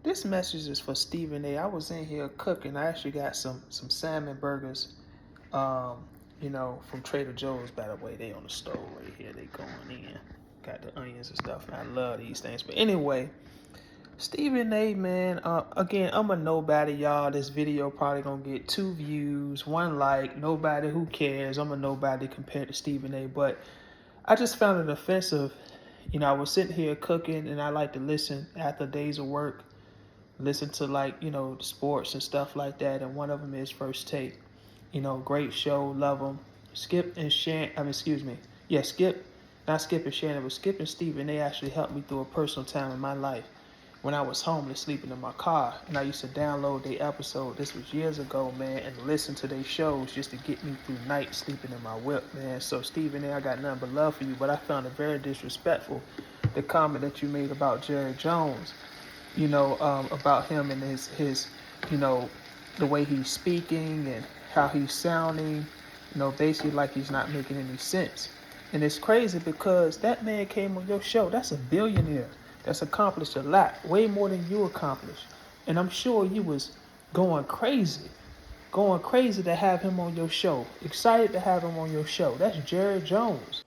This message is for Stephen A. I was in here cooking. I actually got some salmon burgers, from Trader Joe's. By the way, they on the stove right here. They going in. Got the onions and stuff. And I love these things. But anyway, Stephen A, man. Again, I'm a nobody, y'all. This video probably gonna get 2 views, 1 like. Nobody. Who cares? I'm a nobody compared to Stephen A. But I just found it offensive. I was sitting here cooking, and I like to listen after days of work. Listen to sports and stuff like that, and one of them is First Take. Great show, love them. Skip and Shannon, Skip, not Skip and Shannon, but Skip and Stephen, they actually helped me through a personal time in my life when I was homeless, sleeping in my car, and I used to download their episode. This was years ago, man, and listen to their shows just to get me through night sleeping in my whip, man. So Stephen A, I got nothing but love for you, but I found it very disrespectful, the comment that you made about Jerry Jones. About him and his the way he's speaking and how he's sounding, basically like he's not making any sense. And it's crazy because that man came on your show. That's a billionaire that's accomplished a lot, way more than you accomplished. And I'm sure you was going crazy to have him on your show, excited to have him on your show. That's Jerry Jones.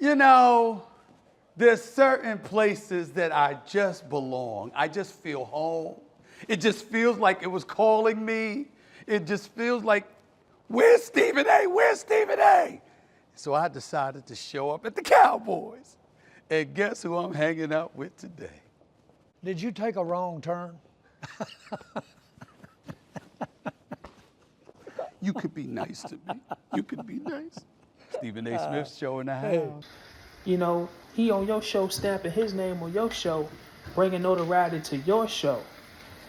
There's certain places that I just belong. I just feel home. It just feels like it was calling me. It just feels like, where's Stephen A? Where's Stephen A? So I decided to show up at the Cowboys. And guess who I'm hanging out with today? Did you take a wrong turn? You could be nice to me. You could be nice. Stephen A. Smith show in the house. He on your show, stamping his name on your show, bringing notoriety to your show.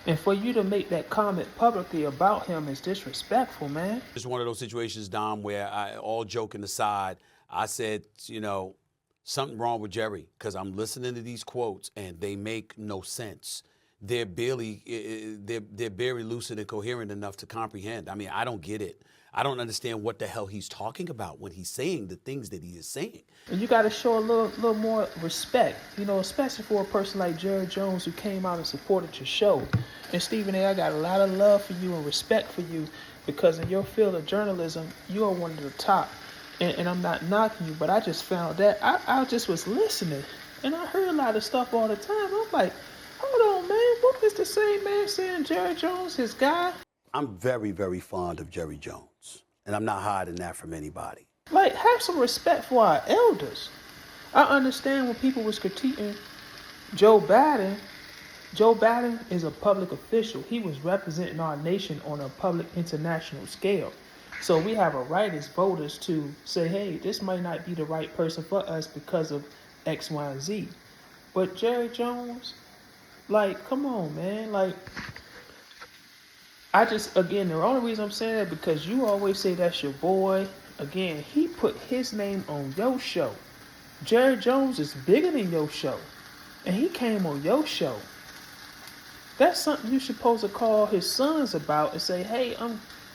And for you to make that comment publicly about him is disrespectful, man. It's one of those situations, Dom, where all joking aside, I said, something wrong with Jerry, because I'm listening to these quotes and they make no sense. They're barely lucid and coherent enough to comprehend. I mean, I don't get it. I don't understand what the hell he's talking about when he's saying the things that he is saying. And you got to show a little more respect, especially for a person like Jerry Jones who came out and supported your show. And Stephen A, I got a lot of love for you and respect for you because in your field of journalism, you are one of the top. And I'm not knocking you, but I just found that I just was listening and I heard a lot of stuff all the time. I'm like, hold on, man, what is the same man saying Jerry Jones, his guy? I'm very, very fond of Jerry Jones, and I'm not hiding that from anybody. Like, have some respect for our elders. I understand when people was critiquing Joe Biden. Joe Biden is a public official. He was representing our nation on a public international scale. So we have a right as voters to say, hey, this might not be the right person for us because of X, Y, and Z. But Jerry Jones, come on, man. The only reason I'm saying that because you always say that's your boy. Again, he put his name on your show. Jerry Jones is bigger than your show. And he came on your show. That's something you're supposed to call his sons about and say, hey,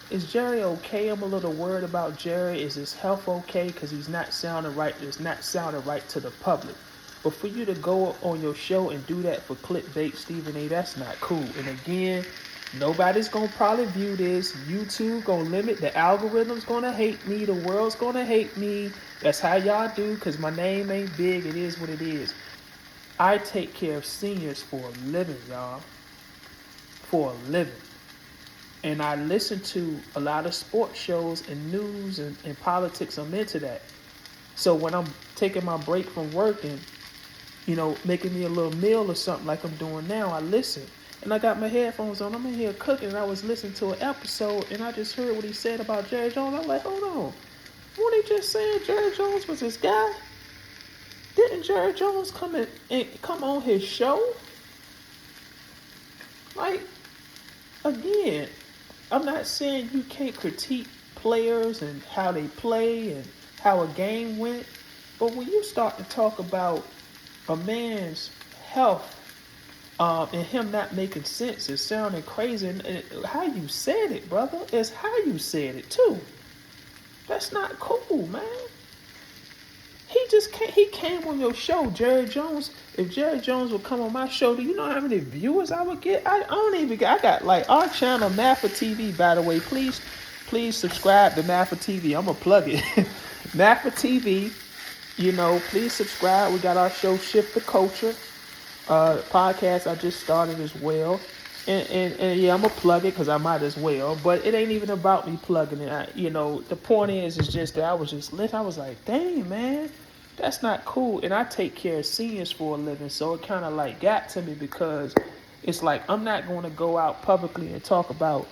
is Jerry okay? I'm a little worried about Jerry. Is his health okay? Because he's not sounding right. It's not sounding right to the public. But for you to go on your show and do that for clickbait, Stephen A., that's not cool. And again, nobody's going to probably view this. YouTube going to limit. The algorithm's going to hate me. The world's going to hate me. That's how y'all do because my name ain't big. It is what it is. I take care of seniors for a living, y'all. For a living. And I listen to a lot of sports shows and news and politics. I'm into that. So when I'm taking my break from work and, making me a little meal or something like I'm doing now, I listen. And I got my headphones on. I'm in here cooking and I was listening to an episode and I just heard what he said about Jerry Jones. I'm like, hold on. What he just saying Jerry Jones was his guy? Didn't Jerry Jones come on his show? Again, I'm not saying you can't critique players and how they play and how a game went, but when you start to talk about a man's health and him not making sense, it's sounding crazy, and how you said it, brother, is how you said it too. That's not cool, man. He came on your show, Jerry Jones. If Jerry Jones would come on my show, do you know how many viewers I would get? I don't even get. I got like our channel, Maafa TV. By the way, please subscribe to Maafa TV. I'm gonna plug it. Maafa TV. You know, please subscribe. We got our show, Shift the Culture podcast. I just started as well. And yeah, I'm gonna plug it because I might as well. But it ain't even about me plugging it. You know, the point is just that I was just lit. I was like, dang, man, that's not cool. And I take care of seniors for a living, so it kind of like got to me because it's like I'm not going to go out publicly and talk about,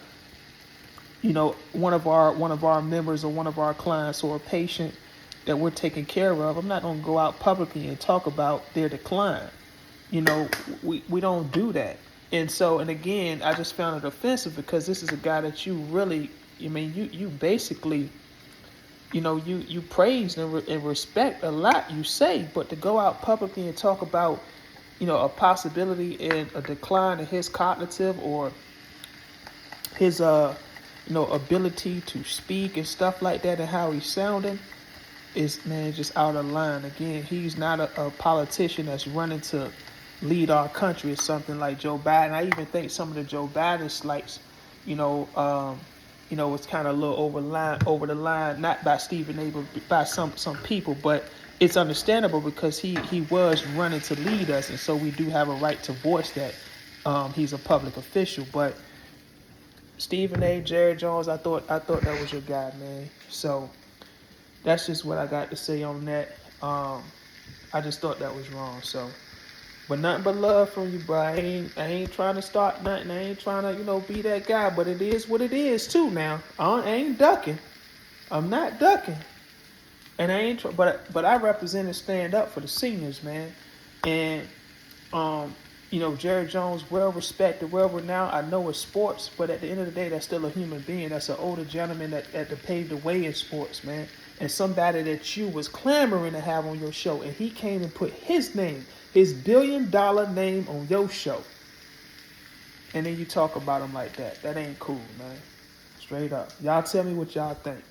you know, one of our members or one of our clients or a patient that we're taking care of. I'm not going to go out publicly and talk about their decline. You know, we don't do that. And so, and again, I just found it offensive because this is a guy that you really, I mean, you basically, you know, you praise and respect a lot, you say, but to go out publicly and talk about, you know, a possibility in a decline in his cognitive or his, you know, ability to speak and stuff like that and how he's sounding is, man, just out of line. Again, he's not a politician that's running to lead our country or something like Joe Biden. I even think some of the Joe Biden slights, you know, it's kind of a little over the line, not by Stephen A, but by some people, but it's understandable because he was running to lead us, and so we do have a right to voice that. He's a public official, but Stephen A, Jerry Jones, I thought that was your guy, man. So that's just what I got to say on that. I just thought that was wrong. So. But nothing but love from you, bro. I ain't trying to start nothing. I ain't trying to, you know, be that guy. But it is what it is too. Now I ain't ducking. I'm not ducking. And I ain't. But I represent and stand up for the seniors, man. And you know, Jerry Jones, well respected, well renowned. I know it's sports, but at the end of the day, that's still a human being. That's an older gentleman that paved the way in sports, man. And somebody that you was clamoring to have on your show, and he came and put his name, his $1 billion name on your show. And then you talk about him like that. That ain't cool, man. Straight up. Y'all tell me what y'all think.